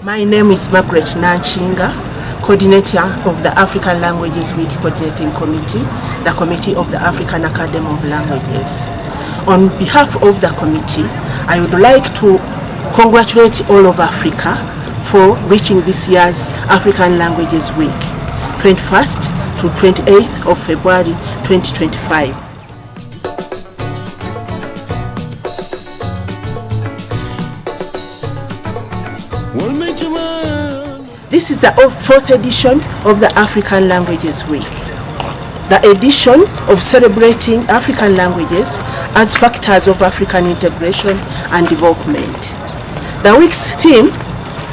My name is Margaret Mankinga, coordinator of the African Languages Week Coordinating Committee, the Committee of the African Academy of Languages. On behalf of the committee, I would like to congratulate all of Africa for reaching this year's African Languages Week, 21st to 28th of February 2025. This is the fourth edition of the African Languages Week. The edition of celebrating African languages as factors of African integration and development. The week's theme,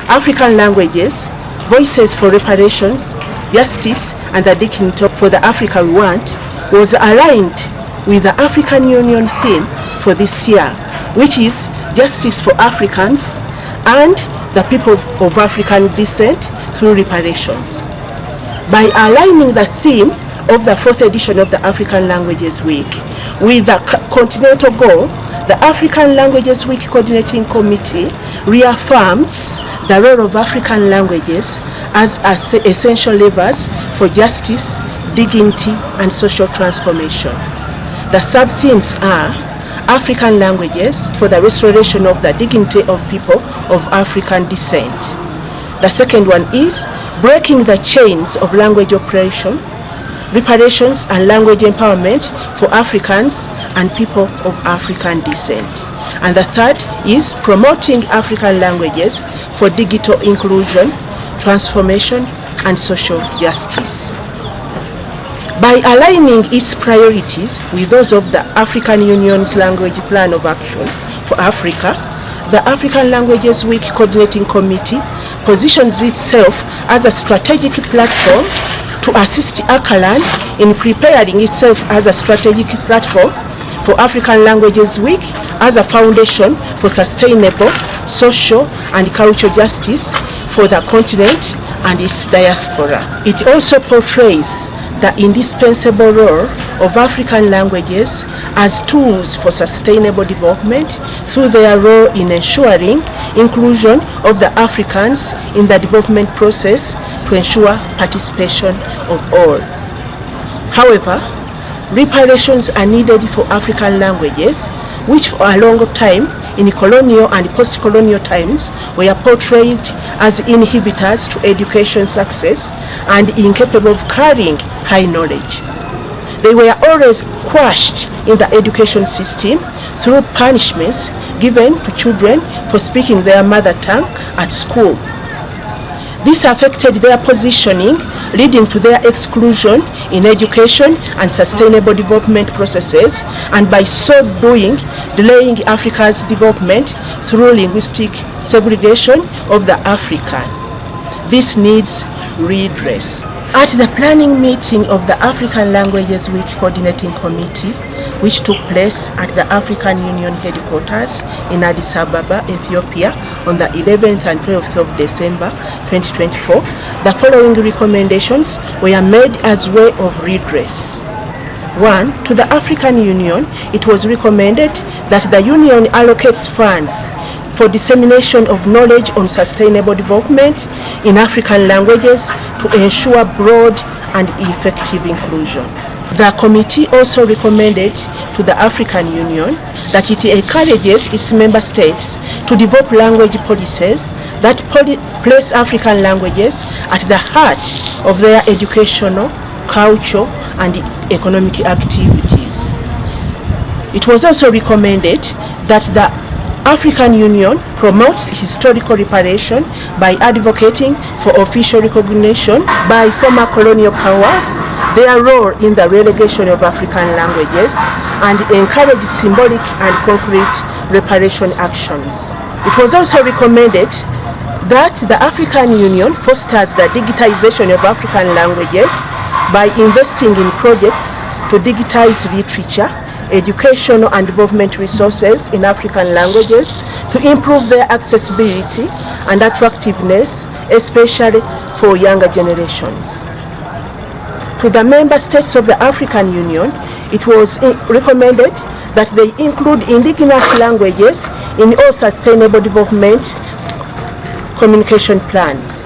African Languages, Voices for Reparations, Justice and the Dignity for the Africa We Want, was aligned with the African Union theme for this year, which is Justice for Africans and the people of African descent through reparations. By aligning the theme of the fourth edition of the African Languages Week with the continental goal, the African Languages Week Coordinating Committee reaffirms the role of African languages as essential levers for justice, dignity, and social transformation. The sub-themes are African languages for the restoration of the dignity of people of African descent. The second one is breaking the chains of language oppression, reparations and language empowerment for Africans and people of African descent. And the third is promoting African languages for digital inclusion, transformation, and social justice. By aligning its priorities with those of the African Union's Language Plan of Action for Africa, the African Languages Week Coordinating Committee positions itself as a strategic platform to assist ACALAN in preparing itself as a strategic platform for African Languages Week as a foundation for sustainable social and cultural justice for the continent and its diaspora. It also portrays the indispensable role of African languages as tools for sustainable development through their role in ensuring inclusion of the Africans in the development process to ensure participation of all. However, reparations are needed for African languages, which for a long time in colonial and post-colonial times were portrayed as inhibitors to education success and incapable of carrying high knowledge. They were always quashed in the education system through punishments given to children for speaking their mother tongue at school. This affected their positioning, leading to their exclusion in education and sustainable development processes, and by so doing, delaying Africa's development through linguistic segregation of the African. This needs redress. At the planning meeting of the African Languages Week Coordinating Committee, which took place at the African Union headquarters in Addis Ababa, Ethiopia, on the 11th and 12th of December 2024, the following recommendations were made as way of redress. 1. To the African Union, it was recommended that the Union allocates funds for dissemination of knowledge on sustainable development in African languages to ensure broad and effective inclusion. The committee also recommended to the African Union that it encourages its member states to develop language policies that place African languages at the heart of their educational, cultural, and economic activities. It was also recommended that the African Union promotes historical reparation by advocating for official recognition by former colonial powers, their role in the relegation of African languages, and encourage symbolic and concrete reparation actions. It was also recommended that the African Union fosters the digitization of African languages by investing in projects to digitize literature, educational and development resources in African languages to improve their accessibility and attractiveness, especially for younger generations. To the member states of the African Union, it was recommended that they include indigenous languages in all sustainable development communication plans.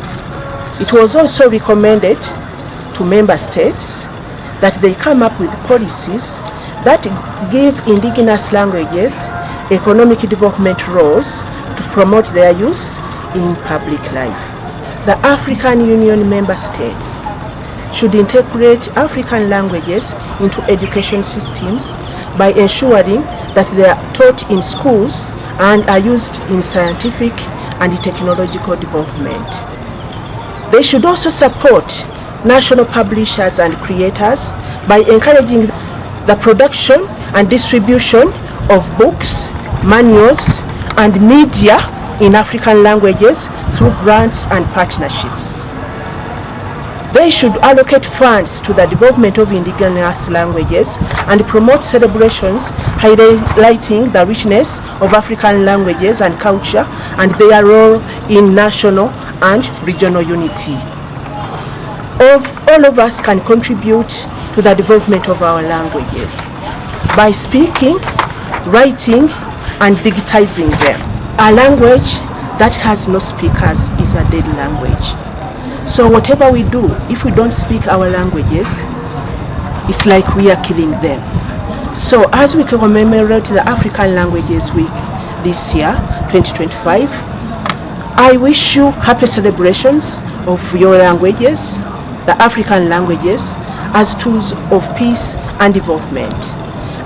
It was also recommended to member states that they come up with policies that give indigenous languages economic development roles to promote their use in public life. The African Union member states should integrate African languages into education systems by ensuring that they are taught in schools and are used in scientific and technological development. They should also support national publishers and creators by encouraging the production and distribution of books, manuals, and media in African languages through grants and partnerships. They should allocate funds to the development of indigenous languages and promote celebrations highlighting the richness of African languages and culture and their role in national and regional unity. All of us can contribute to the development of our languages by speaking, writing, and digitizing them. A language that has no speakers is a dead language. So whatever we do, if we don't speak our languages, it's like we are killing them. So as we commemorate the African Languages Week this year, 2025, I wish you happy celebrations of your languages, the African languages, as tools of peace and development.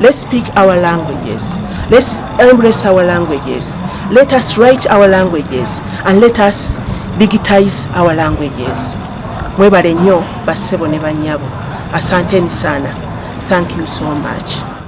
Let's speak our languages. Let's embrace our languages. Let us write our languages and let us digitize our languages. Mwebale nnyo bassebo ne bannyabo. Asanteni sana. Thank you so much.